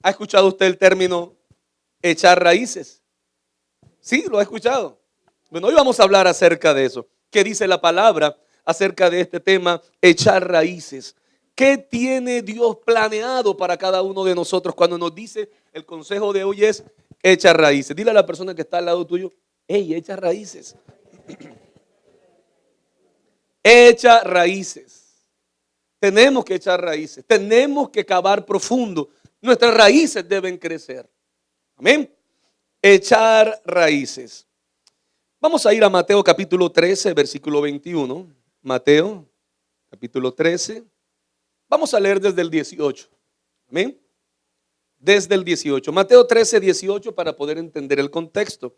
¿Ha escuchado usted el término echar raíces? Sí, lo ha escuchado. Bueno, hoy vamos a hablar acerca de eso. ¿Qué dice la palabra acerca de este tema, echar raíces? ¿Qué tiene Dios planeado para cada uno de nosotros cuando nos dice el consejo de hoy es echar raíces? Dile a la persona que está al lado tuyo, hey, echa raíces. Echa raíces. Tenemos que echar raíces. Tenemos que cavar profundo. Nuestras raíces deben crecer. Amén. Echar raíces. Vamos a ir a Mateo capítulo 13, versículo 21. Mateo capítulo 13. Vamos a leer desde el 18. Amén. Desde el 18. Mateo 13, 18 para poder entender el contexto.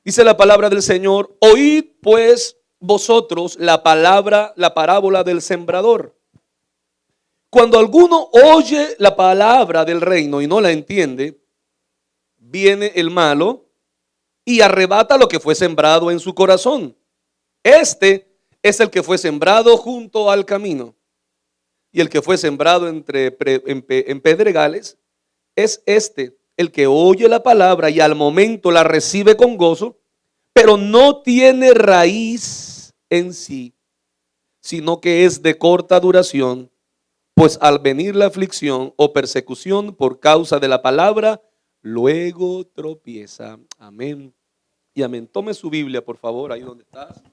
Dice la palabra del Señor: oíd pues vosotros la parábola del sembrador. Cuando alguno oye la palabra del reino y no la entiende, viene el malo y arrebata lo que fue sembrado en su corazón. Este es el que fue sembrado junto al camino. Y el que fue sembrado en pedregales es este, el que oye la palabra y al momento la recibe con gozo, pero no tiene raíz en sí, sino que es de corta duración, pues al venir la aflicción o persecución por causa de la palabra, luego tropieza. Amén y amén. Tome su Biblia, por favor, ahí donde estás,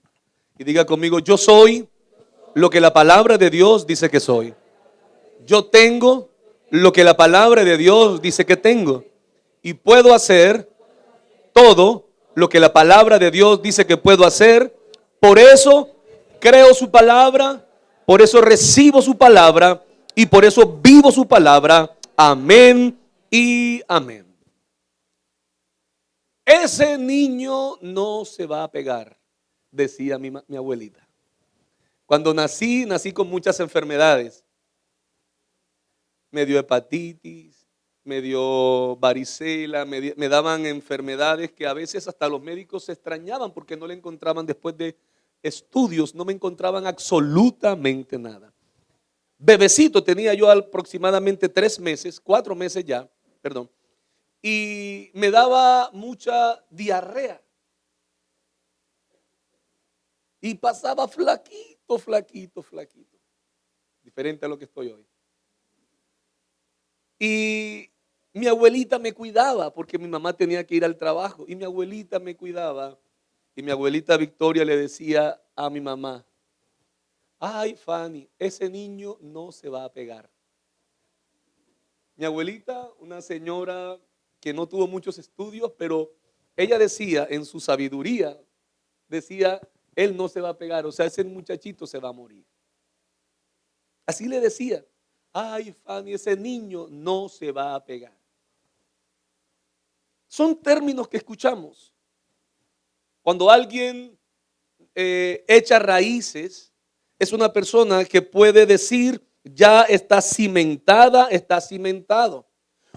y diga conmigo: yo soy lo que la palabra de Dios dice que soy. Yo tengo lo que la palabra de Dios dice que tengo. Y puedo hacer todo lo que la palabra de Dios dice que puedo hacer. Por eso creo su palabra, por eso recibo su palabra y por eso vivo su palabra. Amén y amén. Ese niño no se va a pegar, decía mi abuelita. Cuando nací con muchas enfermedades. Me dio hepatitis, me dio varicela, me daban enfermedades que a veces hasta los médicos se extrañaban porque no le encontraban, después de estudios, no me encontraban absolutamente nada. Bebecito tenía yo aproximadamente 3 meses, 4 meses ya, perdón, y me daba mucha diarrea. Y pasaba flaquito, flaquito, flaquito. Diferente a lo que estoy hoy. Y mi abuelita me cuidaba porque mi mamá tenía que ir al trabajo. Y mi abuelita me cuidaba. Y mi abuelita Victoria le decía a mi mamá: ay, Fanny, ese niño no se va a pegar. Mi abuelita, una señora que no tuvo muchos estudios, pero ella decía en su sabiduría, decía: él no se va a pegar, o sea, ese muchachito se va a morir. Así le decía: ay, Fanny, ese niño no se va a pegar. Son términos que escuchamos. Cuando alguien echa raíces, es una persona que puede decir: ya está cimentada, está cimentado.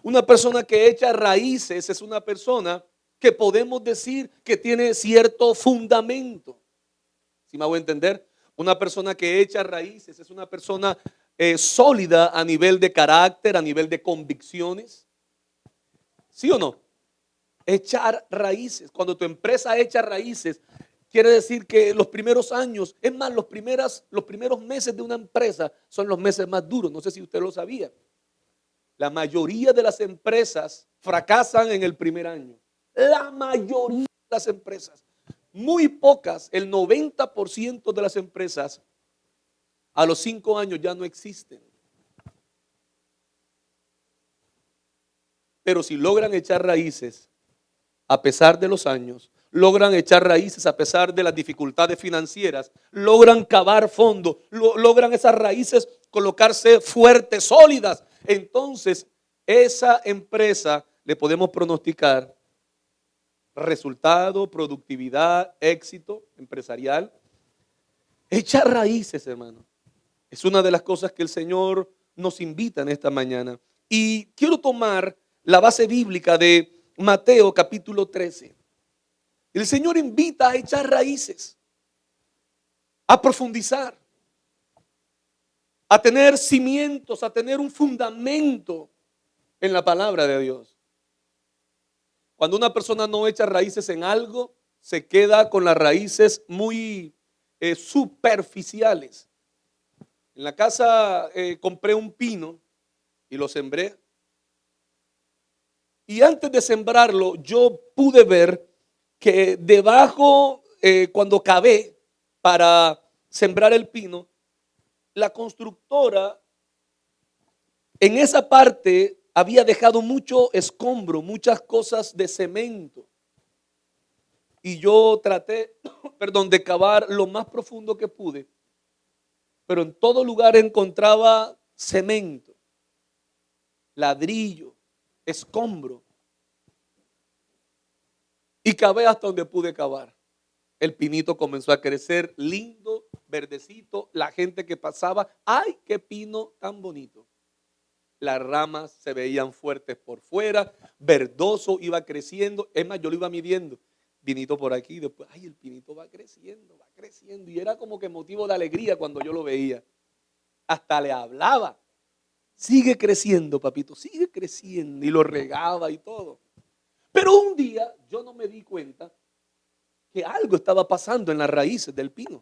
Una persona que echa raíces es una persona que podemos decir que tiene cierto fundamento. ¿Sí me hago entender? Una persona que echa raíces es una persona sólida a nivel de carácter, a nivel de convicciones. ¿Sí o no? Echar raíces. Cuando tu empresa echa raíces, quiere decir que los primeros años, es más, los primeros meses de una empresa son los meses más duros. No sé si usted lo sabía. La mayoría de las empresas fracasan en el primer año. La mayoría de las empresas. Muy pocas, el 90% de las empresas a los 5 años ya no existen. Pero si logran echar raíces a pesar de los años, logran echar raíces a pesar de las dificultades financieras, logran cavar fondo, logran esas raíces colocarse fuertes, sólidas, entonces esa empresa le podemos pronosticar resultado, productividad, éxito empresarial. Echar raíces, hermano, es una de las cosas que el Señor nos invita en esta mañana. Y quiero tomar la base bíblica de Mateo capítulo 13. El Señor invita a echar raíces, a profundizar, a tener cimientos, a tener un fundamento. en la palabra de Dios. Cuando una persona no echa raíces en algo, se queda con las raíces muy superficiales. En la casa compré un pino y lo sembré. Y antes de sembrarlo, yo pude ver que debajo, cuando cavé para sembrar el pino, la constructora en esa parte había dejado mucho escombro, muchas cosas de cemento. Y yo traté, perdón, de cavar lo más profundo que pude, pero en todo lugar encontraba cemento, ladrillo, escombro. Y cavé hasta donde pude cavar. El pinito comenzó a crecer lindo, verdecito. La gente que pasaba, ¡ay, qué pino tan bonito! Las ramas se veían fuertes por fuera, verdoso, iba creciendo. Es más, yo lo iba midiendo. Pinito por aquí, después, ¡ay, el pinito va creciendo, va creciendo! Y era como que motivo de alegría cuando yo lo veía. Hasta le hablaba. Sigue creciendo, papito, sigue creciendo. Y lo regaba y todo. Pero un día yo no me di cuenta que algo estaba pasando en las raíces del pino.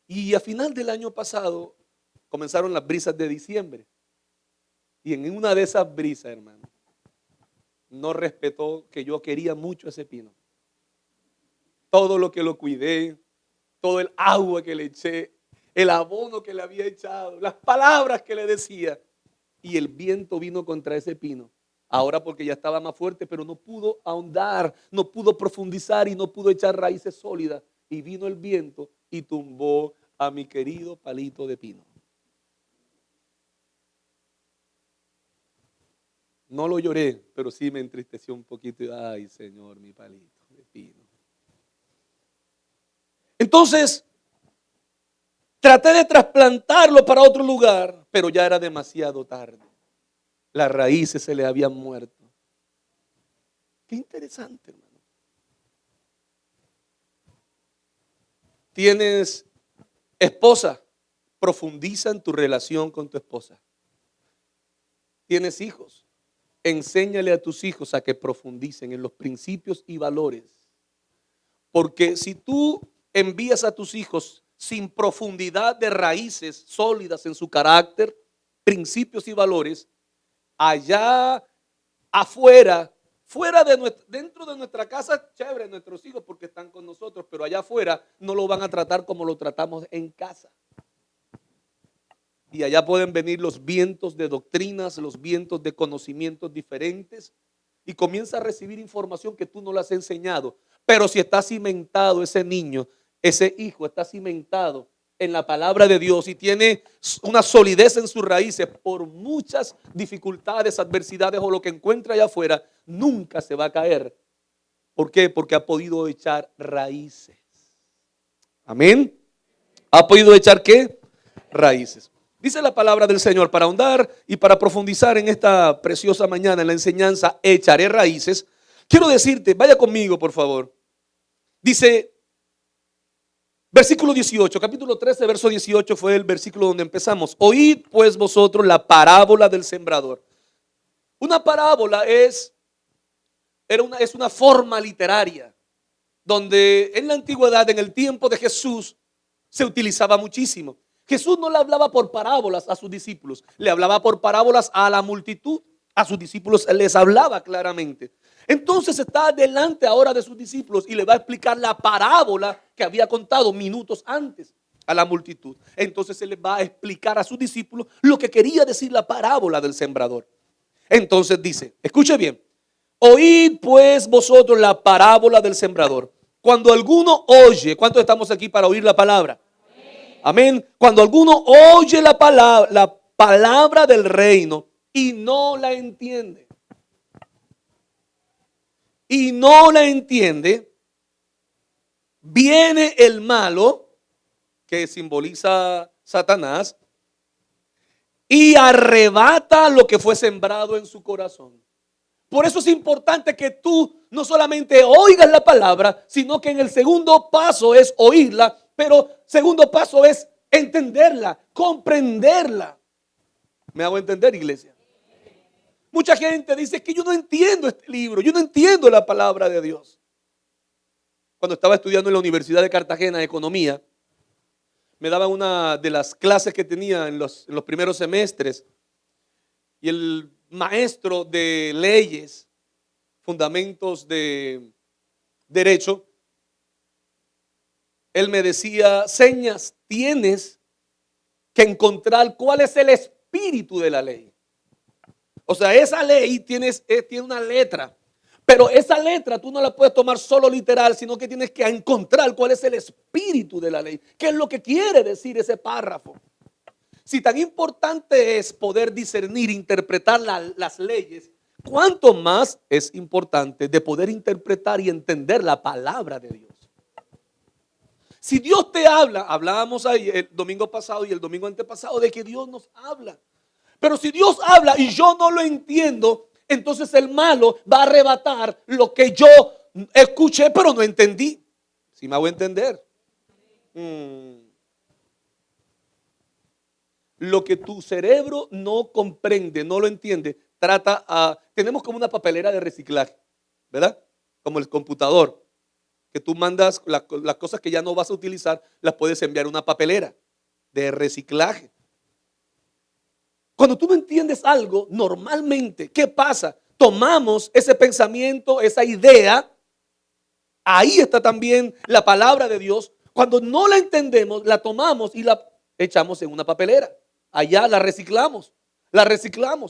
Y a final del año pasado comenzaron las brisas de diciembre. Y en una de esas brisas, hermano, no respetó que yo quería mucho ese pino. Todo lo que lo cuidé, todo el agua que le eché, el abono que le había echado, las palabras que le decía. Y el viento vino contra ese pino. Ahora porque ya estaba más fuerte, pero no pudo ahondar, no pudo profundizar y no pudo echar raíces sólidas. Y vino el viento y tumbó a mi querido palito de pino. No lo lloré, pero sí me entristeció un poquito. Ay, Señor, mi palito de pino. Entonces, traté de trasplantarlo para otro lugar, pero ya era demasiado tarde. Las raíces se le habían muerto. Qué interesante, hermano. Tienes esposa, profundiza en tu relación con tu esposa. Tienes hijos, enséñale a tus hijos a que profundicen en los principios y valores. Porque si tú envías a tus hijos sin profundidad de raíces sólidas en su carácter, principios y valores, allá afuera, dentro de nuestra casa, chévere, nuestros hijos porque están con nosotros, pero allá afuera no lo van a tratar como lo tratamos en casa. Y allá pueden venir los vientos de doctrinas, los vientos de conocimientos diferentes y comienza a recibir información que tú no le has enseñado. Pero si está cimentado ese niño, ese hijo está cimentado en la palabra de Dios y tiene una solidez en sus raíces, por muchas dificultades, adversidades o lo que encuentra allá afuera, nunca se va a caer. ¿Por qué? Porque ha podido echar raíces. Amén. ¿Ha podido echar qué? Raíces. Dice la palabra del Señor, para ahondar y para profundizar en esta preciosa mañana en la enseñanza, echaré raíces. Quiero decirte, vaya conmigo por favor. Dice, versículo 18, capítulo 13, verso 18 fue el versículo donde empezamos. Oíd pues vosotros la parábola del sembrador. Una parábola es una forma literaria donde en la antigüedad, en el tiempo de Jesús, se utilizaba muchísimo. Jesús no le hablaba por parábolas a sus discípulos, le hablaba por parábolas a la multitud. A sus discípulos les hablaba claramente. Entonces está delante ahora de sus discípulos y le va a explicar la parábola que había contado minutos antes a la multitud. Entonces se les va a explicar a sus discípulos lo que quería decir la parábola del sembrador. Entonces dice, escuche bien, oíd pues vosotros la parábola del sembrador. Cuando alguno oye, ¿cuántos estamos aquí para oír la palabra? Amén. Cuando alguno oye la palabra del reino y no la entiende, viene el malo, que simboliza Satanás, y arrebata lo que fue sembrado en su corazón. Por eso es importante que tú no solamente oigas la palabra, sino que en el segundo paso es oírla, pero segundo paso es entenderla, comprenderla. ¿Me hago entender, iglesia? Mucha gente dice que yo no entiendo este libro, yo no entiendo la palabra de Dios. Cuando estaba estudiando en la Universidad de Cartagena Economía, me daban una de las clases que tenía en los primeros semestres, y el maestro de leyes, fundamentos de derecho, él me decía: Señas, tienes que encontrar cuál es el espíritu de la ley. O sea, esa ley tiene una letra, pero esa letra tú no la puedes tomar solo literal, sino que tienes que encontrar cuál es el espíritu de la ley. ¿Qué es lo que quiere decir ese párrafo? Si tan importante es poder discernir, interpretar las leyes, ¿cuánto más es importante de poder interpretar y entender la palabra de Dios? Si Dios te habla, hablábamos ahí el domingo pasado y el domingo antepasado de que Dios nos habla. Pero si Dios habla y yo no lo entiendo, entonces el malo va a arrebatar lo que yo escuché pero no entendí. ¿Sí me hago entender? Lo que tu cerebro no comprende, no lo entiende, tenemos como una papelera de reciclaje, ¿verdad? Como el computador, que tú mandas las cosas que ya no vas a utilizar, las puedes enviar a una papelera de reciclaje. Cuando tú no entiendes algo, normalmente, ¿qué pasa? Tomamos ese pensamiento, esa idea, ahí está también la palabra de Dios. Cuando no la entendemos, la tomamos y la echamos en una papelera. Allá la reciclamos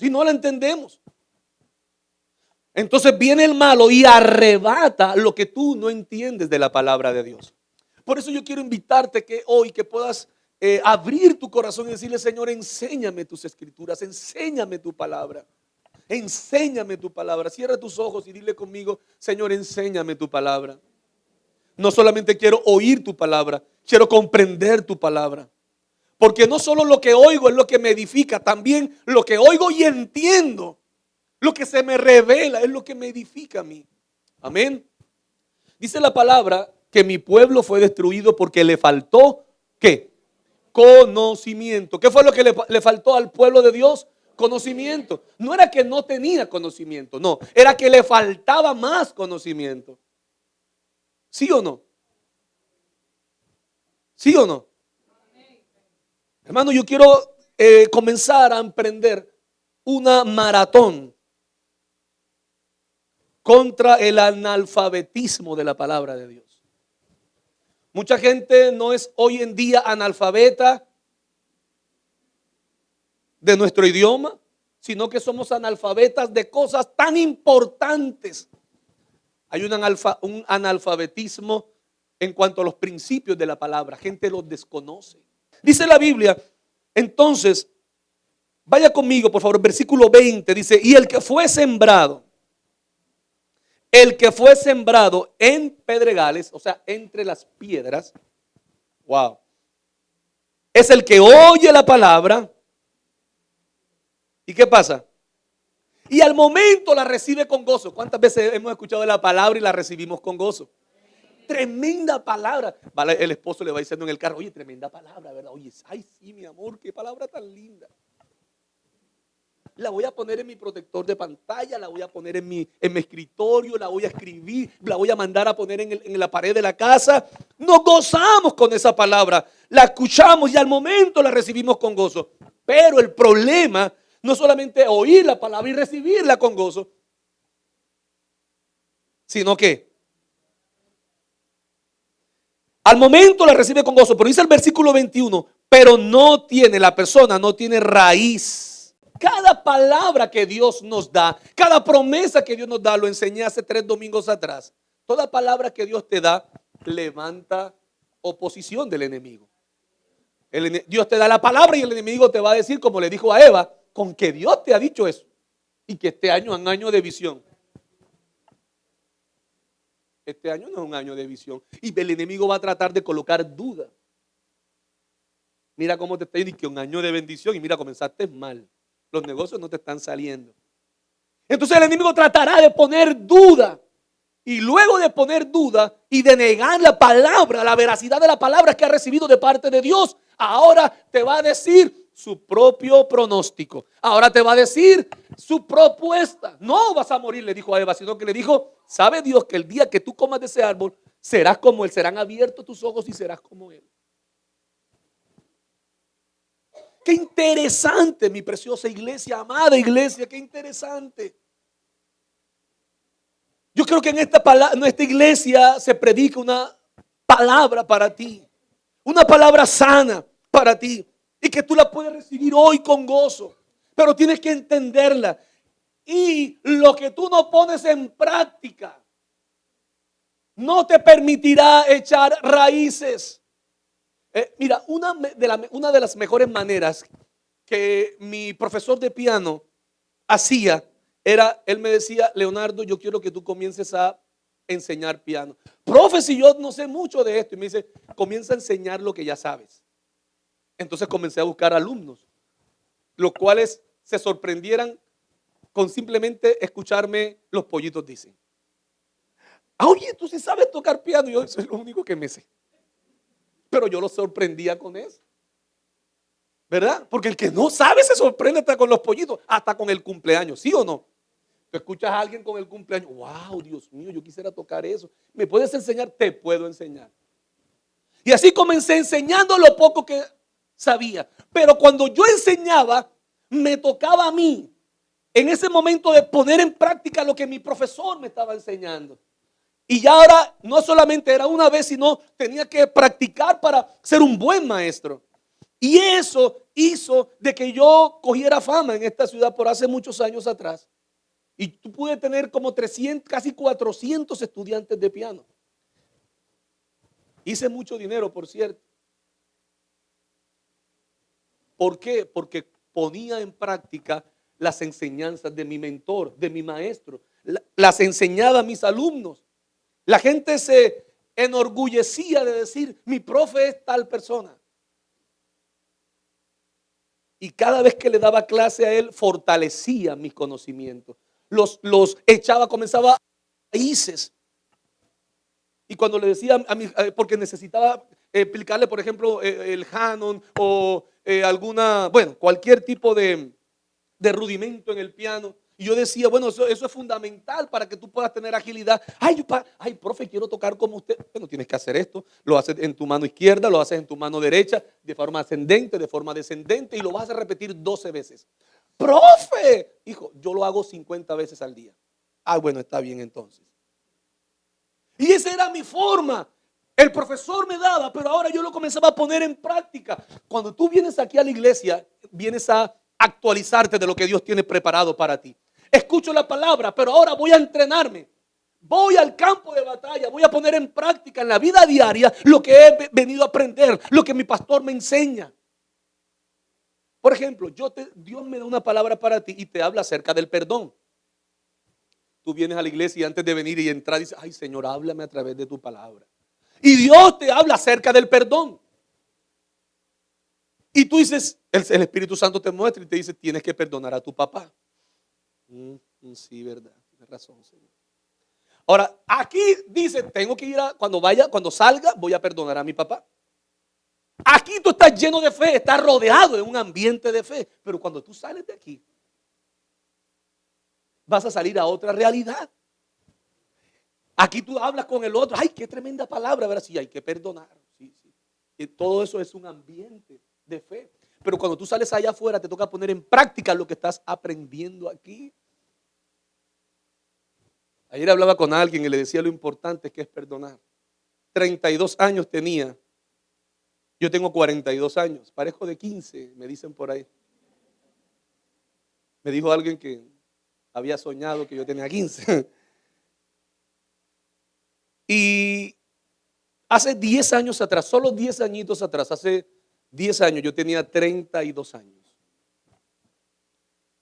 y no la entendemos. Entonces viene el malo y arrebata lo que tú no entiendes de la palabra de Dios. Por eso yo quiero invitarte que hoy que puedas abrir tu corazón y decirle: Señor, enséñame tus escrituras, enséñame tu palabra, enséñame tu palabra. Cierra tus ojos y dile conmigo: Señor, enséñame tu palabra. No solamente quiero oír tu palabra, quiero comprender tu palabra. Porque no solo lo que oigo es lo que me edifica, también lo que oigo y entiendo, lo que se me revela es lo que me edifica a mí. Amén. Dice la palabra que mi pueblo fue destruido porque le faltó, ¿qué? Conocimiento. ¿Qué fue lo que le faltó al pueblo de Dios? Conocimiento. No era que no tenía conocimiento, no, era que le faltaba más conocimiento. ¿Sí o no? ¿Sí o no? Hermano, yo quiero comenzar a emprender una maratón contra el analfabetismo de la palabra de Dios. Mucha gente no es hoy en día analfabeta de nuestro idioma, sino que somos analfabetas de cosas tan importantes. Hay un analfabetismo en cuanto a los principios de la palabra. Gente los desconoce. Dice la Biblia, entonces, vaya conmigo por favor, versículo 20, dice: y el que fue sembrado en pedregales, o sea, entre las piedras, wow, es el que oye la palabra. ¿Y qué pasa? Y al momento la recibe con gozo. ¿Cuántas veces hemos escuchado la palabra y la recibimos con gozo? Tremenda palabra. El esposo le va diciendo en el carro: oye, tremenda palabra, ¿verdad? Oye, ay, sí, mi amor, qué palabra tan linda. La voy a poner en mi protector de pantalla, la voy a poner en mi escritorio, la voy a escribir, la voy a mandar a poner en la pared de la casa. Nos gozamos con esa palabra, la escuchamos y al momento la recibimos con gozo. Pero el problema no solamente oír la palabra y recibirla con gozo, sino que al momento la recibe con gozo. Pero dice el versículo 21, pero la persona no tiene raíz. Cada palabra que Dios nos da, cada promesa que Dios nos da, lo enseñé hace 3 domingos atrás. Toda palabra que Dios te da levanta oposición del enemigo. Dios te da la palabra y el enemigo te va a decir, como le dijo a Eva: con que Dios te ha dicho eso y que este año es un año de visión. Este año no es un año de visión y el enemigo va a tratar de colocar duda. Mira cómo te está diciendo que un año de bendición y mira, comenzaste mal. Los negocios no te están saliendo. Entonces el enemigo tratará de poner duda. Y luego de poner duda y de negar la palabra, la veracidad de la palabra que ha recibido de parte de Dios, ahora te va a decir: su propio pronóstico. Ahora te va a decir su propuesta. No vas a morir, le dijo a Eva, sino que le dijo, sabe Dios que el día que tú comas de ese árbol, serás como él, serán abiertos tus ojos y serás como él. Qué interesante, mi preciosa iglesia, amada iglesia, qué interesante. Yo creo que en esta iglesia se predica una palabra para ti, una palabra sana para ti, y que tú la puedes recibir hoy con gozo, pero tienes que entenderla. Y lo que tú no pones en práctica no te permitirá echar raíces. Mira, una de las mejores maneras que mi profesor de piano hacía era, él me decía, Leonardo, yo quiero que tú comiences a enseñar piano. Profe, si yo no sé mucho de esto. Y me dice, comienza a enseñar lo que ya sabes. Entonces comencé a buscar alumnos, los cuales se sorprendieran con simplemente escucharme los pollitos dicen. Oye, tú sí sabes tocar piano. Y yo, eso es lo único que me sé. Pero yo los sorprendía con eso, ¿verdad? Porque el que no sabe se sorprende hasta con los pollitos, hasta con el cumpleaños, ¿sí o no? Tú escuchas a alguien con el cumpleaños, wow, Dios mío, yo quisiera tocar eso. ¿Me puedes enseñar? Te puedo enseñar. Y así comencé enseñando lo poco que sabía. Pero cuando yo enseñaba, me tocaba a mí, en ese momento, de poner en práctica lo que mi profesor me estaba enseñando. Y ya ahora no solamente era una vez, sino tenía que practicar para ser un buen maestro. Y eso hizo de que yo cogiera fama en esta ciudad por hace muchos años atrás. Y tú pude tener como 300, casi 400 estudiantes de piano. Hice mucho dinero, por cierto. ¿Por qué? Porque ponía en práctica las enseñanzas de mi mentor, de mi maestro. Las enseñaba a mis alumnos. La gente se enorgullecía de decir, mi profe es tal persona. Y cada vez que le daba clase a él, fortalecía mis conocimientos. Los echaba, comenzaba a raíces. Y cuando le decía porque necesitaba explicarle, por ejemplo, el Hanon o cualquier tipo de rudimento en el piano. Y yo decía, bueno, eso es fundamental para que tú puedas tener agilidad. Ay, profe, quiero tocar como usted. Bueno, tienes que hacer esto. Lo haces en tu mano izquierda, lo haces en tu mano derecha, de forma ascendente, de forma descendente, y lo vas a repetir 12 veces. Profe, hijo, yo lo hago 50 veces al día. Bueno, está bien entonces. Y esa era mi forma. El profesor me daba, pero ahora yo lo comenzaba a poner en práctica. Cuando tú vienes aquí a la iglesia, vienes a actualizarte de lo que Dios tiene preparado para ti. Escucho la palabra, pero ahora voy a entrenarme. Voy al campo de batalla, voy a poner en práctica en la vida diaria lo que he venido a aprender, lo que mi pastor me enseña. Por ejemplo, Dios me da una palabra para ti y te habla acerca del perdón. Tú vienes a la iglesia y antes de venir y entrar dices, ay Señor, háblame a través de tu palabra. Y Dios te habla acerca del perdón. Y tú dices, el Espíritu Santo te muestra y te dice, tienes que perdonar a tu papá. Sí, verdad, tienes razón, Señor. Ahora, aquí dice, tengo que ir cuando salga, voy a perdonar a mi papá. Aquí tú estás lleno de fe, estás rodeado de un ambiente de fe. Pero cuando tú sales de aquí, vas a salir a otra realidad. Aquí tú hablas con el otro, ay, qué tremenda palabra, ¿verdad? Sí, hay que perdonar. Sí. Y todo eso es un ambiente de fe. Pero cuando tú sales allá afuera, te toca poner en práctica lo que estás aprendiendo aquí. Ayer hablaba con alguien y le decía lo importante que es perdonar. 32 años tenía. Yo tengo 42 años. Parezco de 15, me dicen por ahí. Me dijo alguien que había soñado que yo tenía 15. Y hace 10 años atrás, solo 10 añitos atrás, hace 10 años yo tenía 32 años.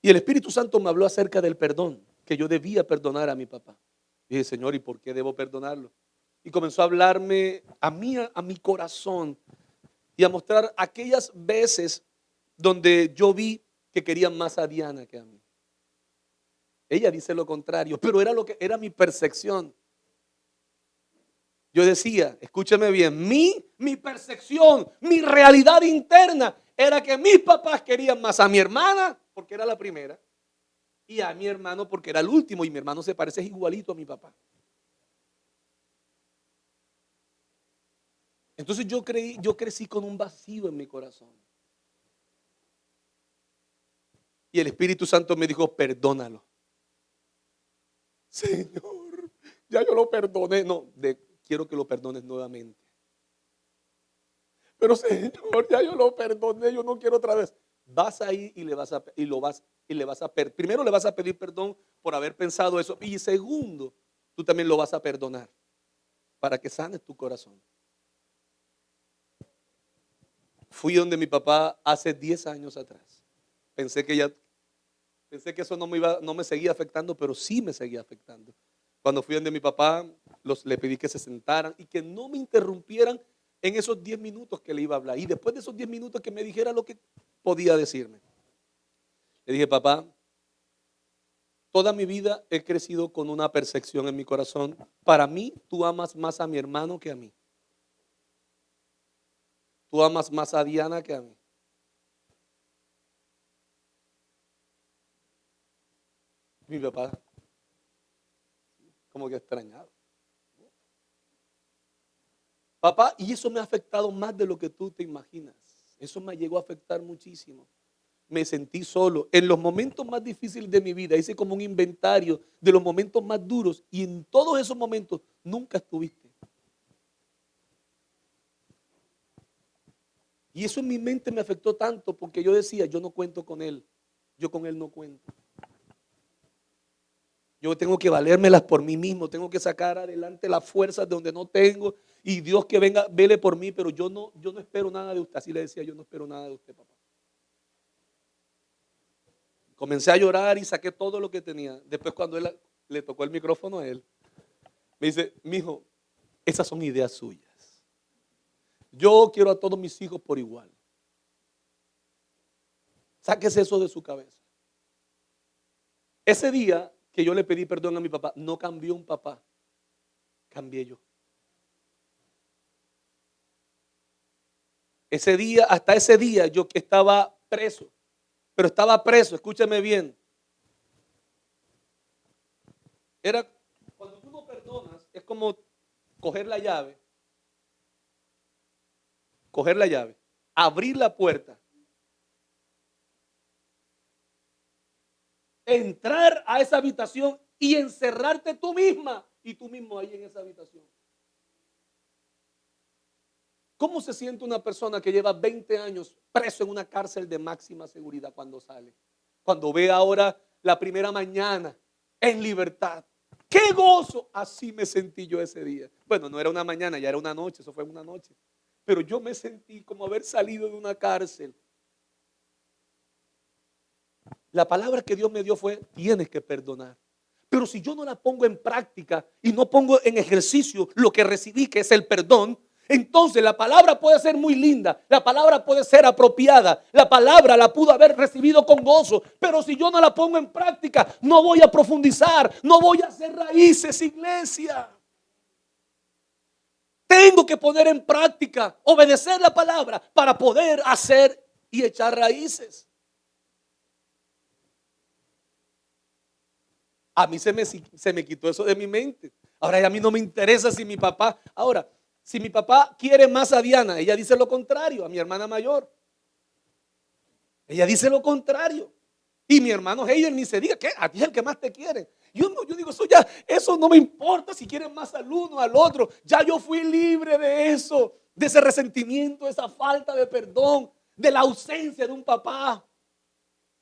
Y el Espíritu Santo me habló acerca del perdón, que yo debía perdonar a mi papá. Y dije, Señor, ¿y por qué debo perdonarlo? Y comenzó a hablarme a mi corazón y a mostrar aquellas veces donde yo vi que querían más a Diana que a mí. Ella dice lo contrario, pero era mi percepción. Yo decía, escúchame bien, mi percepción, mi realidad interna era que mis papás querían más a mi hermana porque era la primera y a mi hermano porque era el último, y mi hermano se parece igualito a mi papá. Entonces yo crecí con un vacío en mi corazón. Y el Espíritu Santo me dijo, perdónalo. Señor, ya yo lo perdoné. No, quiero que lo perdones nuevamente. Pero Señor, ya yo lo perdoné, yo no quiero otra vez. Vas a ir y primero le vas a pedir perdón por haber pensado eso, y segundo, tú también lo vas a perdonar para que sanes tu corazón. Fui donde mi papá hace 10 años atrás. Pensé que eso no me seguía afectando, pero sí me seguía afectando. Cuando fui donde mi papá, le pedí que se sentaran y que no me interrumpieran en esos 10 minutos que le iba a hablar. Y después de esos 10 minutos que me dijera lo que podía decirme. Le dije, papá, toda mi vida he crecido con una percepción en mi corazón. Para mí, tú amas más a mi hermano que a mí. Tú amas más a Diana que a mí. Mi papá, como que extrañado. Papá, y eso me ha afectado más de lo que tú te imaginas. Eso me llegó a afectar muchísimo. Me sentí solo. En los momentos más difíciles de mi vida hice como un inventario de los momentos más duros, y en todos esos momentos nunca estuviste. Y eso en mi mente me afectó tanto porque yo decía, yo no cuento con él. Yo con él no cuento. Yo tengo que valérmelas por mí mismo, tengo que sacar adelante las fuerzas de donde no tengo, y Dios que venga, vele por mí, pero yo no espero nada de usted. Así le decía, yo no espero nada de usted, papá. Comencé a llorar y saqué todo lo que tenía. Después, cuando le tocó el micrófono a él, me dice, mijo, esas son ideas suyas. Yo quiero a todos mis hijos por igual. Sáquese eso de su cabeza. Ese día que yo le pedí perdón a mi papá, no cambió un papá, cambié yo. Ese día, hasta ese día, yo que estaba preso, pero estaba preso, escúchame bien. Era, cuando tú no perdonas, es como coger la llave, abrir la puerta, entrar a esa habitación y encerrarte tú misma y tú mismo ahí en esa habitación. ¿Cómo se siente una persona que lleva 20 años preso en una cárcel de máxima seguridad cuando sale? Cuando ve ahora la primera mañana en libertad. ¡Qué gozo! Así me sentí yo ese día. Bueno, no era una mañana, ya era una noche, eso fue una noche. Pero yo me sentí como haber salido de una cárcel. La palabra que Dios me dio fue, tienes que perdonar. Pero si yo no la pongo en práctica y no pongo en ejercicio lo que recibí, que es el perdón, entonces la palabra puede ser muy linda, la palabra puede ser apropiada, la palabra la pudo haber recibido con gozo, pero si yo no la pongo en práctica, no voy a profundizar, no voy a hacer raíces, iglesia. Tengo que poner en práctica, obedecer la palabra para poder hacer y echar raíces. A mí se me quitó eso de mi mente. Ahora a mí no me interesa si mi papá, ahora, si mi papá quiere más a Diana, ella dice lo contrario, a mi hermana mayor. Ella dice lo contrario. Y mi hermano Heider ni se diga, ¿qué? A ti es el que más te quiere. Yo digo, eso no me importa si quieren más al uno, al otro. Ya yo fui libre de eso, de ese resentimiento, de esa falta de perdón, de la ausencia de un papá.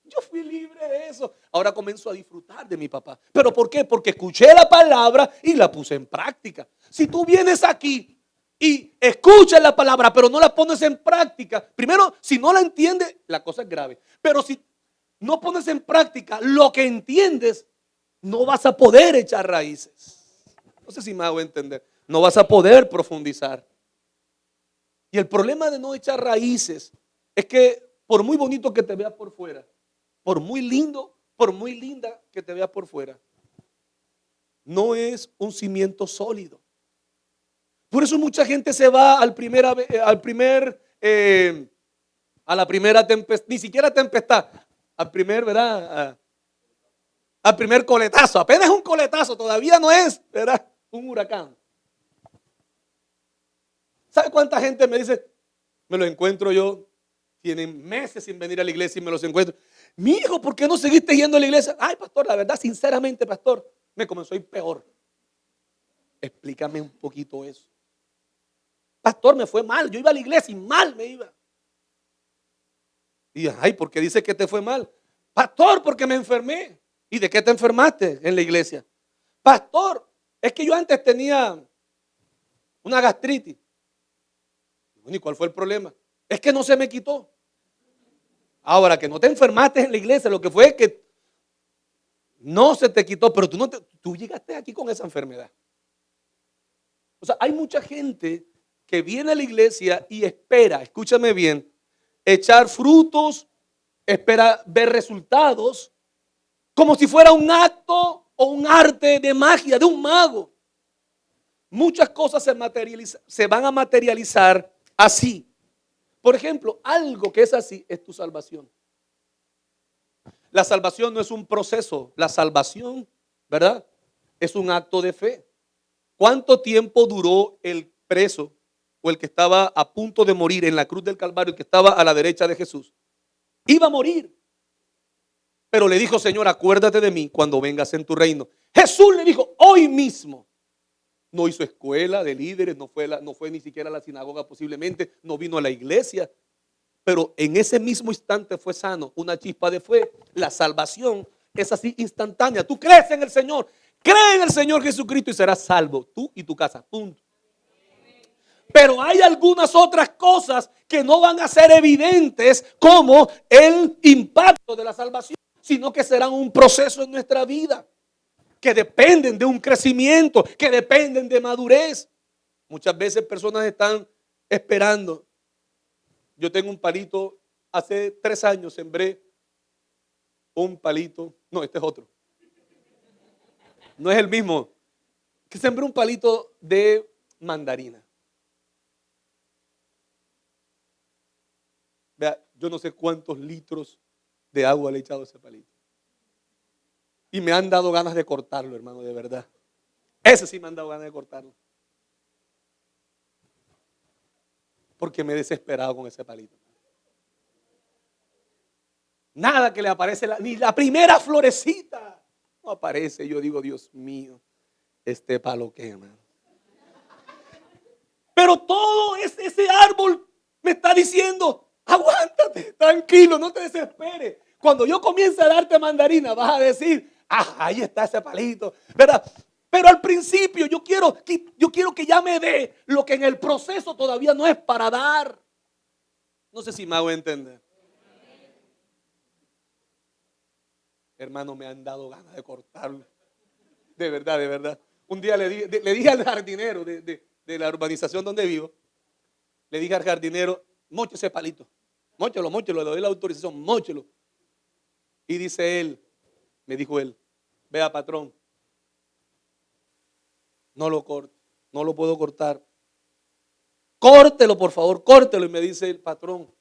Yo fui libre de eso. Ahora comienzo a disfrutar de mi papá. ¿Pero por qué? Porque escuché la palabra y la puse en práctica. Si tú vienes aquí y escuchas la palabra, pero no la pones en práctica, primero, si no la entiendes, la cosa es grave. Pero si no pones en práctica lo que entiendes, no vas a poder echar raíces. No sé si me hago entender. No vas a poder profundizar. Y el problema de no echar raíces es que por muy bonito que te veas por fuera, por muy lindo, por muy linda que te veas por fuera, no es un cimiento sólido. Por eso mucha gente se va al primer A la primera tempestad, ni siquiera tempestad, al primer, ¿verdad? Al primer coletazo, apenas un coletazo, todavía no es, ¿verdad? Un huracán. ¿Sabe cuánta gente me dice, me lo encuentro yo, tienen meses sin venir a la iglesia y me los encuentro? Mi hijo, ¿por qué no seguiste yendo a la iglesia? Ay, pastor, la verdad, sinceramente, pastor, me comenzó a ir peor. Explícame un poquito eso. Pastor, me fue mal, yo iba a la iglesia y mal me iba. Y ay, ¿por qué dice que te fue mal? Pastor, porque me enfermé. ¿Y de qué te enfermaste en la iglesia? Pastor, es que yo antes tenía una gastritis. ¿Y cuál fue el problema? Es que no se me quitó. Ahora, que no te enfermaste en la iglesia, lo que fue es que no se te quitó, pero tú llegaste aquí con esa enfermedad. O sea, hay mucha gente que viene a la iglesia y espera, escúchame bien, echar frutos, espera ver resultados, como si fuera un acto o un arte de magia, de un mago. Muchas cosas se van a materializar así. Por ejemplo, algo que es así es tu salvación. La salvación no es un proceso, la salvación, ¿verdad? Es un acto de fe. ¿Cuánto tiempo duró el preso o el que estaba a punto de morir en la cruz del Calvario, el que estaba a la derecha de Jesús? Iba a morir, pero le dijo, Señor, acuérdate de mí cuando vengas en tu reino. Jesús le dijo, hoy mismo. No hizo escuela de líderes, no fue ni siquiera a la sinagoga posiblemente, no vino a la iglesia, pero en ese mismo instante fue sano, una chispa de fe. La salvación es así instantánea. Tú crees en el Señor, cree en el Señor Jesucristo y serás salvo, tú y tu casa, punto. Pero hay algunas otras cosas que no van a ser evidentes como el impacto de la salvación, sino que serán un proceso en nuestra vida, que dependen de un crecimiento, que dependen de madurez. Muchas veces personas están esperando. Yo tengo un palito, hace 3 años sembré un palito, no, este es otro. No es el mismo, que sembré un palito de mandarina. Vea, yo no sé cuántos litros de agua le he echado a ese palito. Y me han dado ganas de cortarlo, hermano, de verdad. Ese sí me han dado ganas de cortarlo. Porque me he desesperado con ese palito. Nada que le aparece, ni la primera florecita no aparece. Yo digo, Dios mío, este palo quema. Pero todo ese árbol me está diciendo, aguántate, tranquilo, no te desesperes. Cuando yo comience a darte mandarina, vas a decir, ahí está ese palito, ¿verdad? Pero al principio yo quiero que ya me dé lo que en el proceso todavía no es para dar. No sé si me hago entender. Hermano, me han dado ganas de cortarlo. De verdad, de verdad. Un día le dije al jardinero de la urbanización donde vivo, le dije al jardinero, moche ese palito. Móchelo, le doy la autorización, móchelo. Y dice él, me dijo él, vea patrón, no lo corte, no lo puedo cortar. Córtelo, por favor, córtelo. Y me dice el patrón,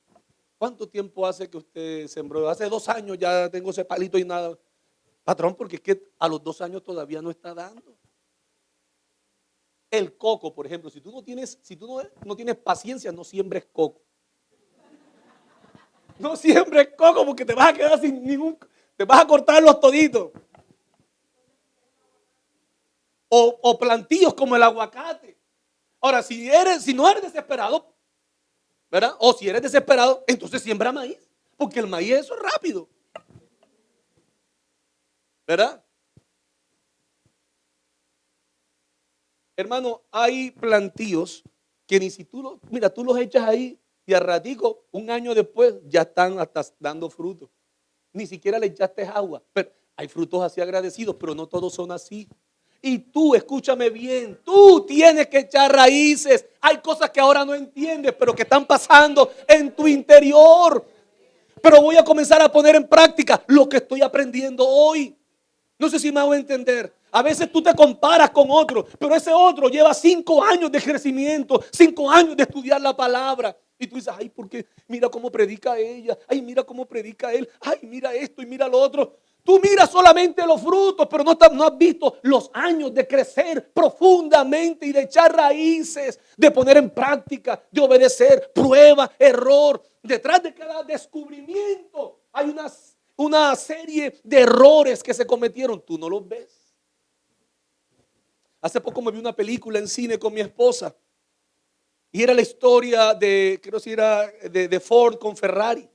¿cuánto tiempo hace que usted sembró? Hace 2 años ya tengo ese palito y nada. Patrón, porque es que a los 2 años todavía no está dando. El coco, por ejemplo, si tú no tienes paciencia, no siembres coco. No siembres coco porque te vas a quedar sin te vas a cortar los toditos. O plantillos como el aguacate. Ahora, si no eres desesperado, ¿verdad? O si eres desesperado, entonces siembra maíz, porque el maíz eso es rápido, ¿verdad? Hermano, hay plantíos que ni si tú los echas ahí y al ratico, un año después, ya están hasta dando frutos. Ni siquiera le echaste agua. Pero hay frutos así agradecidos, pero no todos son así. Y tú, escúchame bien, tú tienes que echar raíces. Hay cosas que ahora no entiendes, pero que están pasando en tu interior. Pero voy a comenzar a poner en práctica lo que estoy aprendiendo hoy. No sé si me hago entender. A veces tú te comparas con otro, pero ese otro lleva 5 años de crecimiento, 5 años de estudiar la palabra. Y tú dices, ay, porque mira cómo predica ella, ay, mira cómo predica él, ay, mira esto y mira lo otro. Tú miras solamente los frutos, pero no has visto los años de crecer profundamente y de echar raíces, de poner en práctica, de obedecer, prueba, error. Detrás de cada descubrimiento hay una serie de errores que se cometieron. Tú no los ves. Hace poco me vi una película en cine con mi esposa. Y era la historia creo que era de Ford con Ferrari.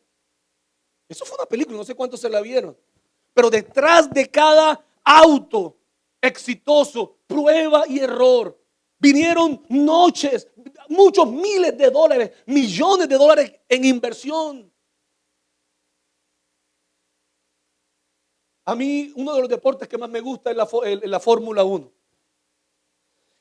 Eso fue una película, no sé cuántos se la vieron. Pero detrás de cada auto exitoso, prueba y error, vinieron noches, muchos miles de dólares, millones de dólares en inversión. A mí uno de los deportes que más me gusta es la Fórmula 1.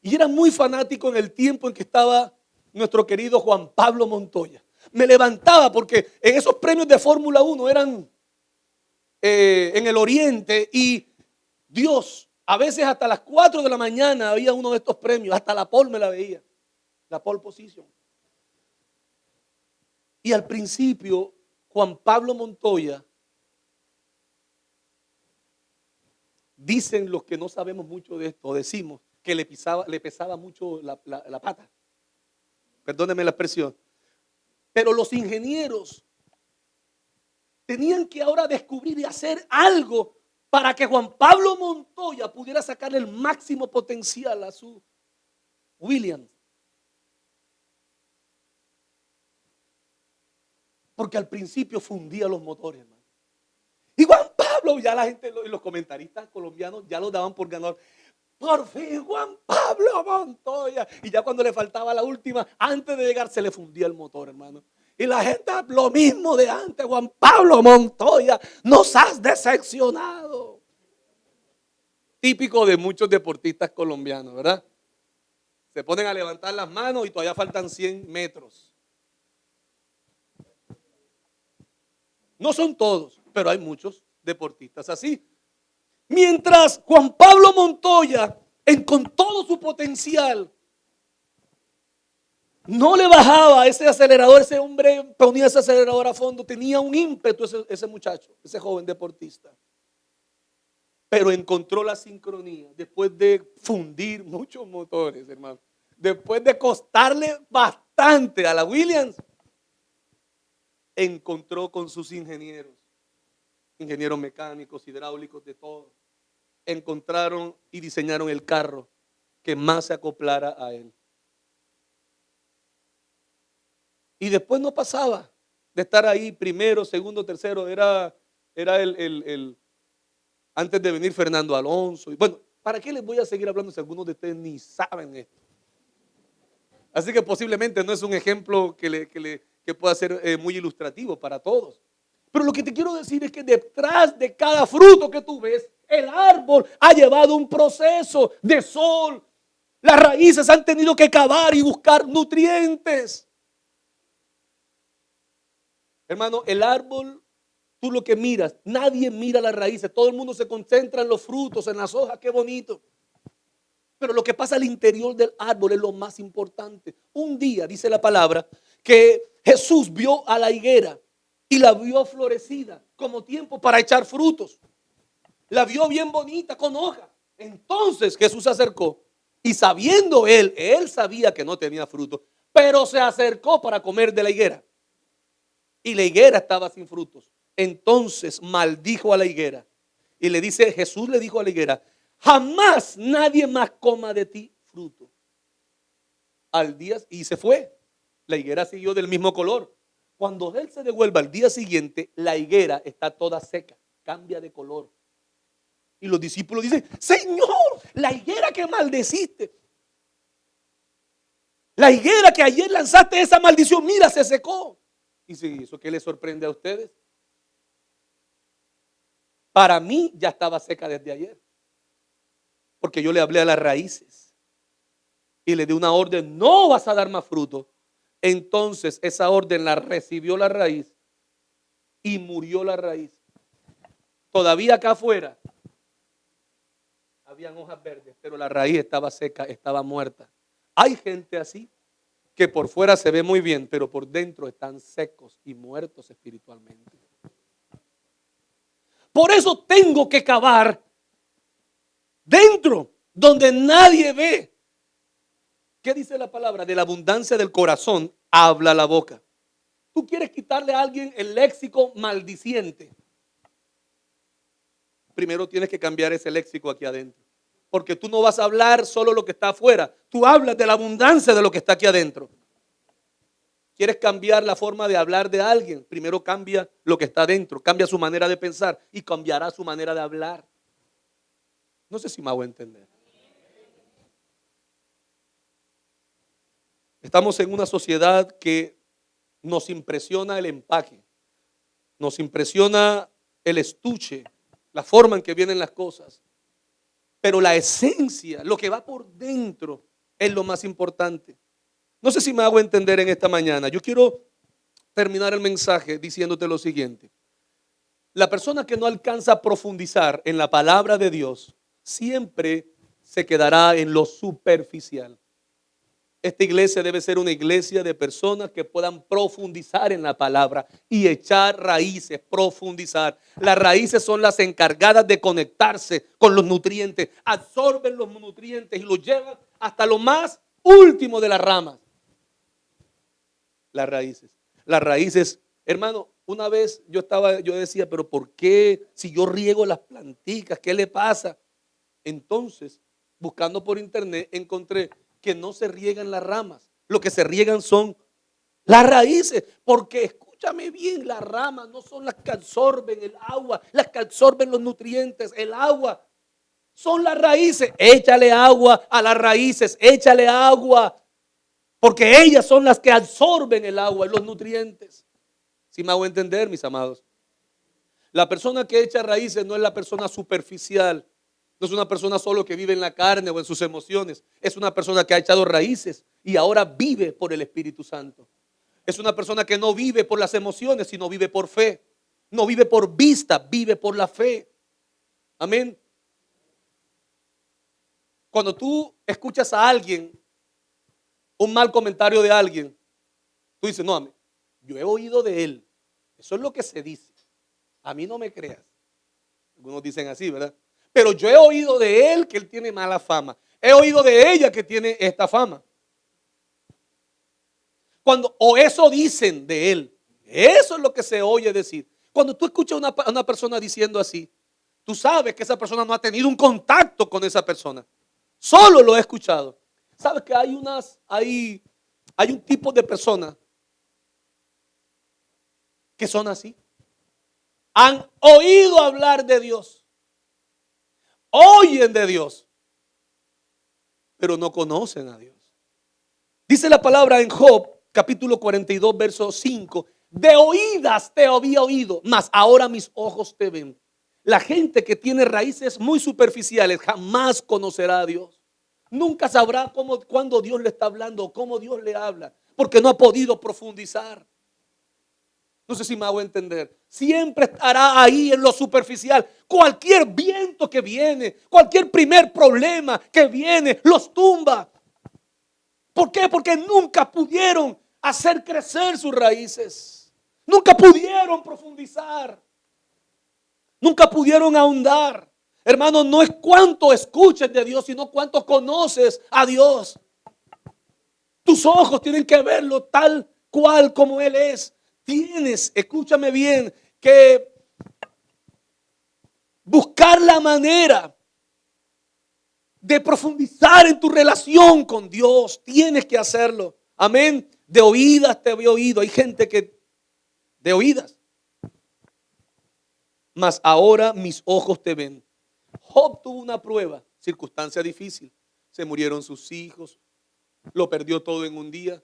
Y era muy fanático en el tiempo en que estaba nuestro querido Juan Pablo Montoya. Me levantaba porque en esos premios de Fórmula 1 eran en el oriente y Dios, a veces hasta las 4 de la mañana había uno de estos premios, hasta la pole me la veía, la pole position. Y al principio Juan Pablo Montoya, dicen los que no sabemos mucho de esto, decimos que le pesaba mucho la pata. Perdónenme la expresión. Pero los ingenieros tenían que ahora descubrir y hacer algo para que Juan Pablo Montoya pudiera sacarle el máximo potencial a su Williams. Porque al principio fundía los motores, hermano. Y Juan Pablo, ya la gente, los comentaristas colombianos ya lo daban por ganador. Por fin Juan Pablo Montoya. Y ya cuando le faltaba la última, antes de llegar se le fundía el motor, hermano. Y la gente, lo mismo de antes, Juan Pablo Montoya, nos has decepcionado. Típico de muchos deportistas colombianos, ¿verdad? Se ponen a levantar las manos y todavía faltan 100 metros. No son todos, pero hay muchos deportistas así. Mientras Juan Pablo Montoya, con todo su potencial, no le bajaba ese acelerador, ese hombre ponía ese acelerador a fondo, tenía un ímpetu ese muchacho, ese joven deportista. Pero encontró la sincronía después de fundir muchos motores, hermano. Después de costarle bastante a la Williams, encontró con sus ingenieros mecánicos, hidráulicos, de todo. Encontraron y diseñaron el carro que más se acoplara a él. Y después no pasaba de estar ahí primero, segundo, tercero. Era antes de venir Fernando Alonso. Bueno, ¿para qué les voy a seguir hablando si algunos de ustedes ni saben esto? Así que posiblemente no es un ejemplo que pueda ser muy ilustrativo para todos. Pero lo que te quiero decir es que detrás de cada fruto que tú ves, el árbol ha llevado un proceso de sol. Las raíces han tenido que cavar y buscar nutrientes. Hermano, el árbol, tú lo que miras, nadie mira las raíces. Todo el mundo se concentra en los frutos, en las hojas, qué bonito. Pero lo que pasa al interior del árbol es lo más importante. Un día, dice la palabra, que Jesús vio a la higuera y la vio florecida como tiempo para echar frutos. La vio bien bonita con hojas. Entonces Jesús se acercó y sabiendo él sabía que no tenía fruto, pero se acercó para comer de la higuera. Y la higuera estaba sin frutos. Entonces maldijo a la higuera y le dice, Jesús le dijo a la higuera, jamás nadie más coma de ti fruto. Al día, y se fue. La higuera siguió del mismo color. Cuando él se devuelve al día siguiente, la higuera está toda seca, cambia de color. Y los discípulos dicen, Señor, la higuera que maldeciste, la higuera que ayer lanzaste esa maldición, mira, se secó. Y si eso, ¿qué les sorprende a ustedes? Para mí ya estaba seca desde ayer. Porque yo le hablé a las raíces y le di una orden, no vas a dar más fruto. Entonces esa orden la recibió la raíz y murió la raíz. Todavía acá afuera habían hojas verdes, pero la raíz estaba seca, estaba muerta. Hay gente así que por fuera se ve muy bien, pero por dentro están secos y muertos espiritualmente. Por eso tengo que cavar dentro, donde nadie ve. ¿Qué dice la palabra? De la abundancia del corazón habla la boca. Tú quieres quitarle a alguien el léxico maldiciente. Primero tienes que cambiar ese léxico aquí adentro. Porque tú no vas a hablar solo lo que está afuera. Tú hablas de la abundancia de lo que está aquí adentro. ¿Quieres cambiar la forma de hablar de alguien? Primero cambia lo que está adentro. Cambia su manera de pensar y cambiará su manera de hablar. No sé si me hago entender. Estamos en una sociedad que nos impresiona el empaque. Nos impresiona el estuche, la forma en que vienen las cosas. Pero la esencia, lo que va por dentro, es lo más importante. No sé si me hago entender en esta mañana. Yo quiero terminar el mensaje diciéndote lo siguiente. La persona que no alcanza a profundizar en la palabra de Dios siempre se quedará en lo superficial. Esta iglesia debe ser una iglesia de personas que puedan profundizar en la palabra y echar raíces, profundizar. Las raíces son las encargadas de conectarse con los nutrientes, absorben los nutrientes y los llevan hasta lo más último de las ramas. Las raíces. Las raíces, hermano, una vez yo decía, pero ¿por qué si yo riego las planticas? ¿Qué le pasa? Entonces, buscando por internet, encontré que no se riegan las ramas. Lo que se riegan son las raíces. Porque escúchame bien, las ramas no son las que absorben el agua, las que absorben los nutrientes. El agua son las raíces. Échale agua a las raíces, échale agua. Porque ellas son las que absorben el agua y los nutrientes. ¿Sí me hago entender, mis amados? La persona que echa raíces no es la persona superficial. No es una persona solo que vive en la carne o en sus emociones. Es una persona que ha echado raíces y ahora vive por el Espíritu Santo. Es una persona que no vive por las emociones, sino vive por fe. No vive por vista, vive por la fe. Amén. Cuando tú escuchas a alguien, un mal comentario de alguien, tú dices, no, yo he oído de él. Eso es lo que se dice. A mí no me creas. Algunos dicen así, ¿verdad? Pero yo he oído de él que él tiene mala fama. He oído de ella que tiene esta fama. O eso dicen de él. Eso es lo que se oye decir. Cuando tú escuchas a una persona diciendo así, tú sabes que esa persona no ha tenido un contacto con esa persona. Solo lo he escuchado. ¿Sabes que hay un tipo de personas que son así? Han oído hablar de Dios. Oyen de Dios, pero no conocen a Dios. Dice la palabra en Job, capítulo 42, verso 5. De oídas te había oído, mas ahora mis ojos te ven. La gente que tiene raíces muy superficiales jamás conocerá a Dios. Nunca sabrá cuándo Dios le está hablando o cómo Dios le habla, porque no ha podido profundizar. No sé si me hago entender. Siempre estará ahí en lo superficial. Cualquier viento que viene, cualquier primer problema que viene, los tumba. ¿Por qué? Porque nunca pudieron hacer crecer sus raíces. Nunca pudieron profundizar. Nunca pudieron ahondar. Hermano, no es cuánto escuches de Dios, sino cuánto conoces a Dios. Tus ojos tienen que verlo tal cual como Él es. Tienes, escúchame bien, que buscar la manera de profundizar en tu relación con Dios. Tienes que hacerlo. Amén. De oídas te había oído. Hay gente que de oídas. Mas ahora mis ojos te ven. Job tuvo una prueba, circunstancia difícil. Se murieron sus hijos. Lo perdió todo en un día.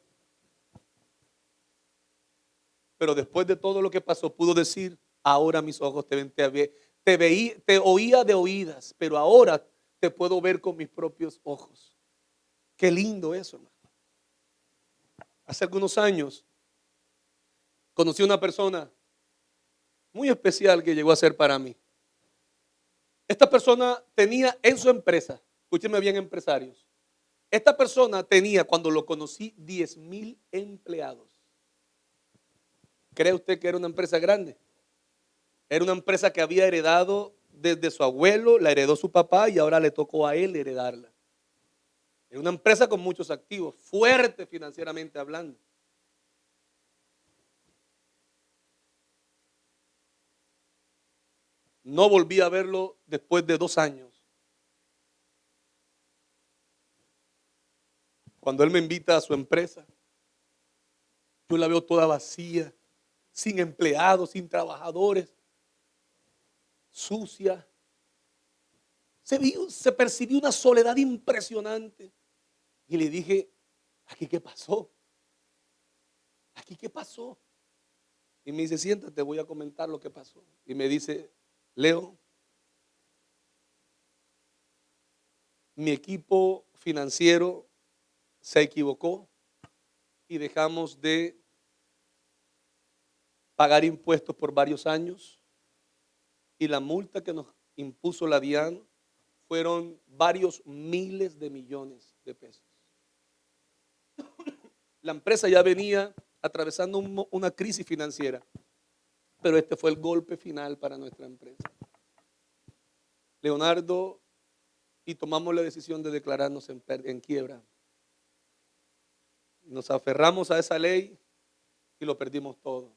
Pero después de todo lo que pasó, pudo decir, ahora mis ojos te ven, te oía de oídas, pero ahora te puedo ver con mis propios ojos. Qué lindo eso, hermano. Hace algunos años conocí a una persona muy especial que llegó a ser para mí. Esta persona tenía en su empresa, escúcheme bien, empresarios, Esta persona tenía, cuando lo conocí, 10,000 empleados. ¿Cree usted que era una empresa grande? Era una empresa que había heredado desde su abuelo, la heredó su papá y ahora le tocó a él heredarla. Era una empresa con muchos activos, fuerte financieramente hablando. No volví a verlo después de 2 años. Cuando él me invita a su empresa, yo la veo toda vacía, sin empleados, sin trabajadores, sucia. Se percibió una soledad impresionante. Y le dije, ¿aquí qué pasó? ¿Aquí qué pasó? Y me dice, siéntate, voy a comentar lo que pasó. Y me dice, Leo, mi equipo financiero se equivocó y dejamos de pagar impuestos por varios años. Y la multa que nos impuso la DIAN fueron varios miles de millones de pesos. La empresa ya venía atravesando una crisis financiera, pero este fue el golpe final para nuestra empresa. Leonardo, y tomamos la decisión de declararnos en quiebra. Nos aferramos a esa ley y lo perdimos todo.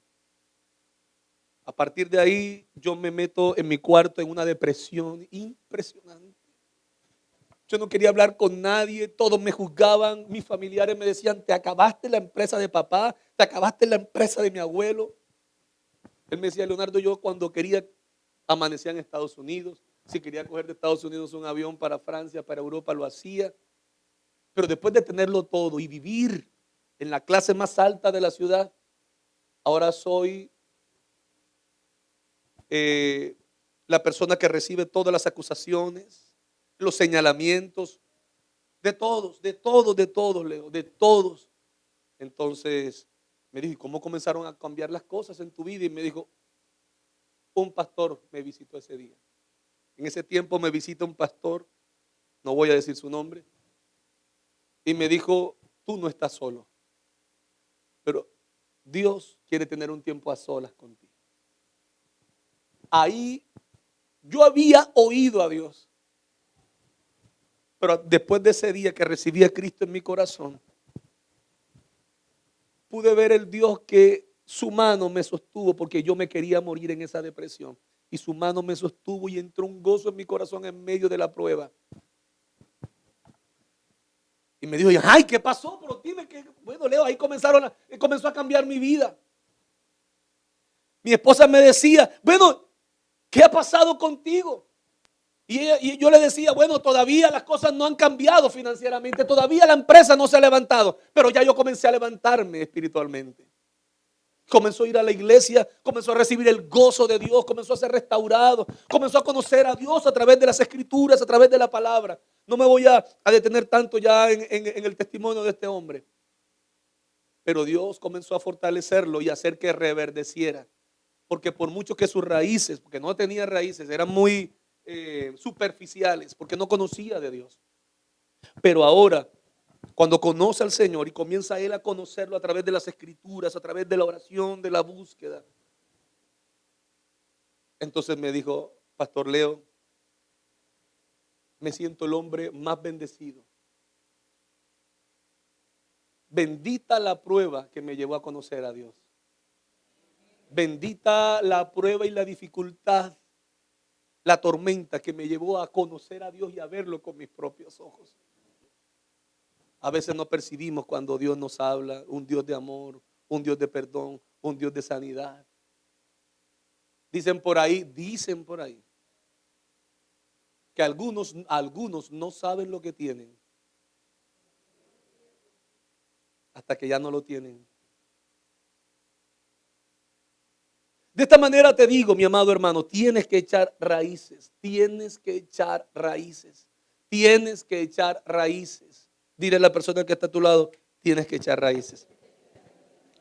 A partir de ahí yo me meto en mi cuarto en una depresión impresionante. Yo no quería hablar con nadie, todos me juzgaban, mis familiares me decían, te acabaste la empresa de papá, te acabaste la empresa de mi abuelo. Él me decía, Leonardo, yo cuando quería amanecía en Estados Unidos, si quería coger de Estados Unidos un avión para Francia, para Europa, lo hacía. Pero después de tenerlo todo y vivir en la clase más alta de la ciudad, ahora soy la persona que recibe todas las acusaciones, los señalamientos, de todos, Leo, de todos. Entonces me dijo, ¿y cómo comenzaron a cambiar las cosas en tu vida? Y me dijo, un pastor me visitó ese día. En ese tiempo me visita un pastor, no voy a decir su nombre, y me dijo, tú no estás solo, pero Dios quiere tener un tiempo a solas contigo. Ahí yo había oído a Dios, pero después de ese día que recibí a Cristo en mi corazón, pude ver el Dios que su mano me sostuvo porque yo me quería morir en esa depresión. Y su mano me sostuvo y entró un gozo en mi corazón en medio de la prueba. Y me dijo, ay, ¿qué pasó? Pero dime que, bueno, Leo, ahí comenzó a cambiar mi vida. Mi esposa me decía, bueno, ¿qué ha pasado contigo? Y yo le decía, bueno, todavía las cosas no han cambiado financieramente, todavía la empresa no se ha levantado, pero ya yo comencé a levantarme espiritualmente. Comenzó a ir a la iglesia, comenzó a recibir el gozo de Dios, comenzó a ser restaurado, comenzó a conocer a Dios a través de las escrituras, a través de la palabra. No me voy a detener tanto ya en el testimonio de este hombre. Pero Dios comenzó a fortalecerlo y a hacer que reverdeciera. Porque por mucho que sus raíces, porque no tenía raíces, eran muy superficiales, porque no conocía de Dios. Pero ahora, cuando conoce al Señor y comienza él a conocerlo a través de las escrituras, a través de la oración, de la búsqueda, entonces me dijo, Pastor Leo, me siento el hombre más bendecido. Bendita la prueba que me llevó a conocer a Dios. Bendita la prueba y la dificultad, la tormenta que me llevó a conocer a Dios y a verlo con mis propios ojos. A veces no percibimos cuando Dios nos habla, un Dios de amor, un Dios de perdón, un Dios de sanidad. Dicen por ahí que algunos no saben lo que tienen hasta que ya no lo tienen. De esta manera te digo, mi amado hermano, tienes que echar raíces, tienes que echar raíces, tienes que echar raíces. Dile a la persona que está a tu lado, tienes que echar raíces.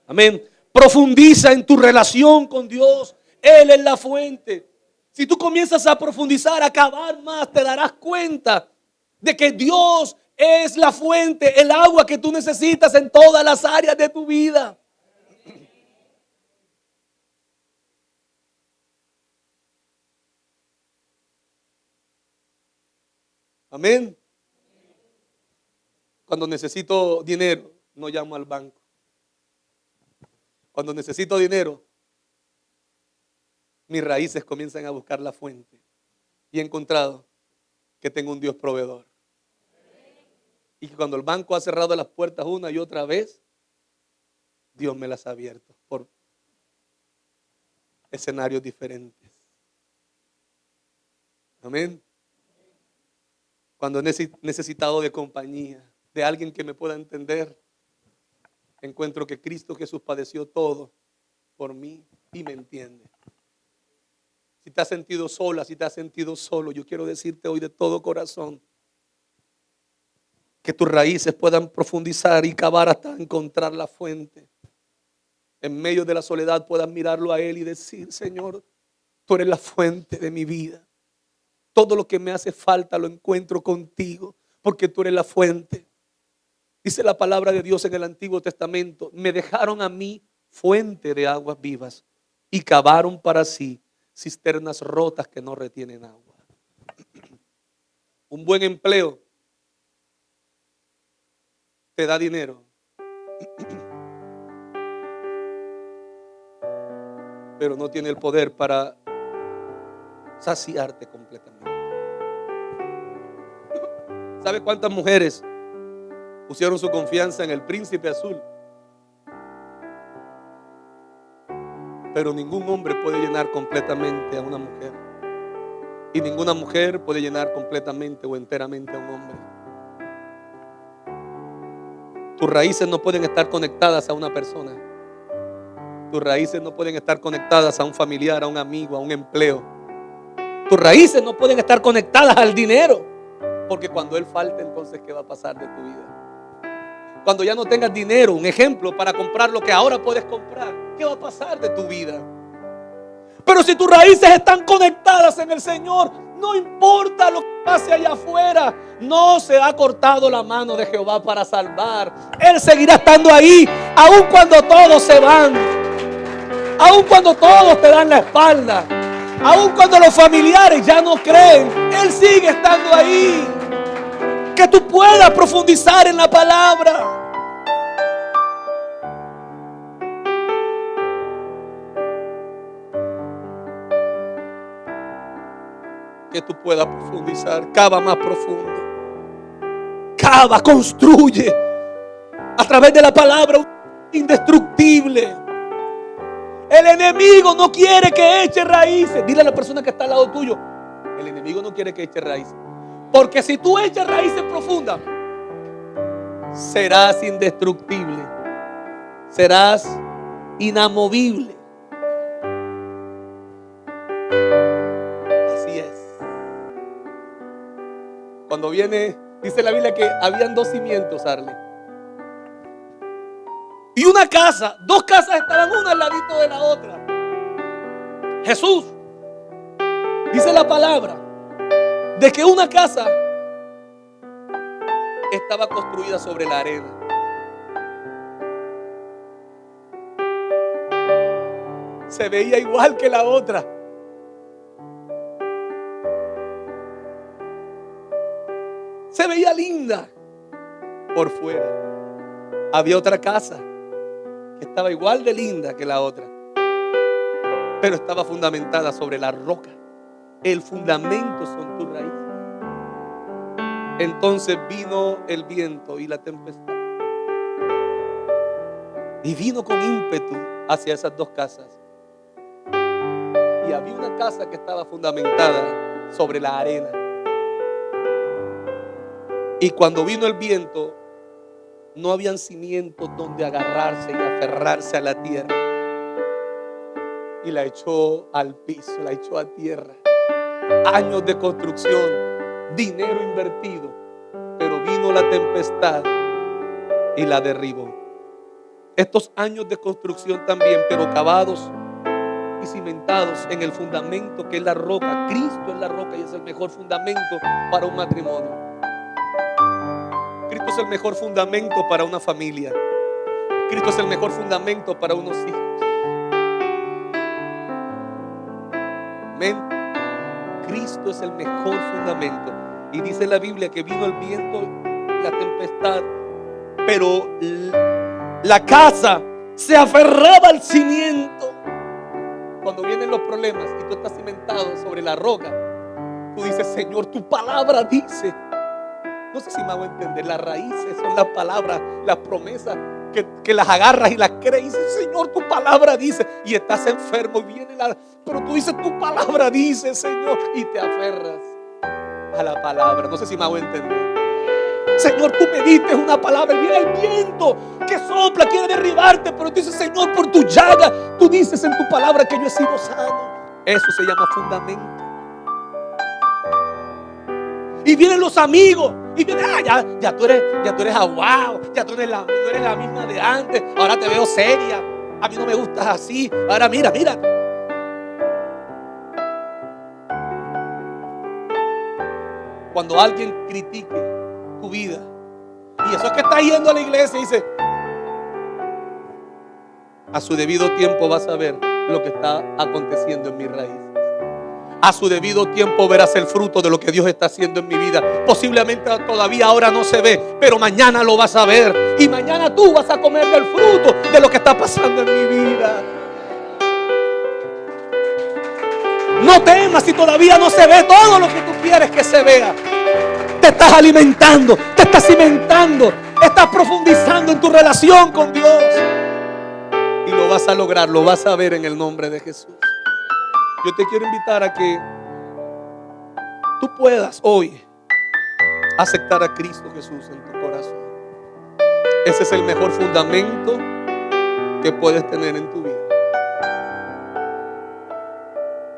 Amén. Profundiza en tu relación con Dios. Él es la fuente. Si tú comienzas a profundizar, a cavar más, te darás cuenta de que Dios es la fuente, el agua que tú necesitas en todas las áreas de tu vida. Amén. Cuando necesito dinero, no llamo al banco. Cuando necesito dinero, mis raíces comienzan a buscar la fuente. Y he encontrado que tengo un Dios proveedor. Y que cuando el banco ha cerrado las puertas una y otra vez, Dios me las ha abierto por escenarios diferentes. Amén. Cuando he necesitado de compañía, de alguien que me pueda entender, encuentro que Cristo Jesús padeció todo por mí y me entiende. Si te has sentido sola, si te has sentido solo, yo quiero decirte hoy de todo corazón que tus raíces puedan profundizar y cavar hasta encontrar la fuente. En medio de la soledad puedas mirarlo a Él y decir: Señor, tú eres la fuente de mi vida. Todo lo que me hace falta lo encuentro contigo, porque tú eres la fuente. Dice la palabra de Dios en el Antiguo Testamento: me dejaron a mí fuente de aguas vivas y cavaron para sí cisternas rotas que no retienen agua. Un buen empleo te da dinero, pero no tiene el poder para saciarte completamente. ¿Sabe cuántas mujeres pusieron su confianza en el príncipe azul? Pero ningún hombre puede llenar completamente a una mujer. Y ninguna mujer puede llenar completamente o enteramente a un hombre. Tus raíces no pueden estar conectadas a una persona. Tus raíces no pueden estar conectadas a un familiar, a un amigo, a un empleo. Tus raíces no pueden estar conectadas al dinero. Porque cuando él falte, entonces, ¿qué va a pasar de tu vida? Cuando ya no tengas dinero, un ejemplo, para comprar lo que ahora puedes comprar, ¿qué va a pasar de tu vida? Pero si tus raíces están conectadas en el Señor, no importa lo que pase allá afuera, no se ha cortado la mano de Jehová para salvar. Él seguirá estando ahí, aun cuando todos se van, aun cuando todos te dan la espalda, aun cuando los familiares ya no creen. Él sigue estando ahí. Que tú puedas profundizar en la palabra. Que tú puedas profundizar. Cava más profundo. Cava, construye a través de la palabra indestructible. El enemigo no quiere que eche raíces. Dile a la persona que está al lado tuyo: el enemigo no quiere que eche raíces. Porque si tú echas raíces profundas, serás indestructible. Serás inamovible. Así es. Cuando viene, dice la Biblia que habían dos cimientos, Arle. Y una casa, dos casas estaban una al ladito de la otra. Jesús, dice la palabra, de que una casa estaba construida sobre la arena. Se veía igual que la otra. Se veía linda por fuera. Había otra casa que estaba igual de linda que la otra, pero estaba fundamentada sobre la roca. El fundamento son tus raíces. Entonces vino el viento y la tempestad, y vino con ímpetu hacia esas dos casas. Y había una casa que estaba fundamentada sobre la arena. Y cuando vino el viento, no habían cimientos donde agarrarse y aferrarse a la tierra. Y la echó al piso, la echó a tierra. Años de construcción, dinero invertido, pero vino la tempestad y la derribó. Estos años de construcción también, pero cavados y cimentados en el fundamento que es la roca. Cristo es la roca y es el mejor fundamento para un matrimonio. Cristo es el mejor fundamento para una familia. Cristo es el mejor fundamento para unos hijos. Amén. Cristo es el mejor fundamento. Y dice la Biblia que vino el viento, la tempestad, pero la casa se aferraba al cimiento. Cuando vienen los problemas y tú estás cimentado sobre la roca, tú dices: Señor, tu palabra dice. No sé si me hago entender. Las raíces son las palabras, las promesas que las agarras y las crees. Y dices: Señor, tu palabra dice. Y estás enfermo y viene pero tú dices: tu palabra dice, Señor. Y te aferras a la palabra. No sé si me hago entender. Señor, tú me diste una palabra. Y viene el viento que sopla, quiere derribarte, pero tú dices: Señor, por tu llaga, tú dices en tu palabra que yo he sido sano. Eso se llama fundamento. Y vienen los amigos y vienen: ya tú eres aguado, ya tú no eres la misma de antes, ahora te veo seria, a mí no me gustas así, ahora mira. Cuando alguien critique tu vida, y eso es que está yendo a la iglesia, y dice: a su debido tiempo vas a ver lo que está aconteciendo en mi raíz. A su debido tiempo verás el fruto de lo que Dios está haciendo en mi vida. Posiblemente todavía ahora no se ve, pero mañana lo vas a ver. Y mañana tú vas a comer del fruto de lo que está pasando en mi vida. No temas si todavía no se ve todo lo que tú quieres que se vea. Te estás alimentando, te estás cimentando, estás profundizando en tu relación con Dios. Y lo vas a lograr, lo vas a ver en el nombre de Jesús. Yo te quiero invitar a que tú puedas hoy aceptar a Cristo Jesús en tu corazón. Ese es el mejor fundamento que puedes tener en tu vida.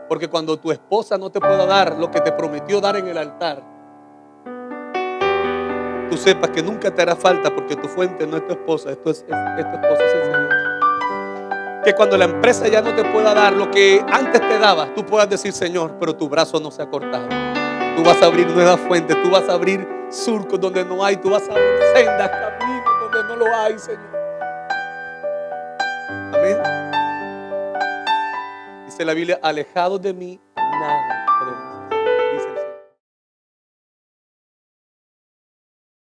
Porque cuando tu esposa no te pueda dar lo que te prometió dar en el altar, tú sepas que nunca te hará falta, porque tu fuente no es tu esposa, tu esposa es el Señor. Que cuando la empresa ya no te pueda dar lo que antes te daba, tú puedas decir: Señor, pero tu brazo no se ha cortado. Tú vas a abrir nuevas fuentes, tú vas a abrir surcos donde no hay, tú vas a abrir sendas, caminos donde no lo hay, Señor. Amén. Dice la Biblia: alejados de mí, nada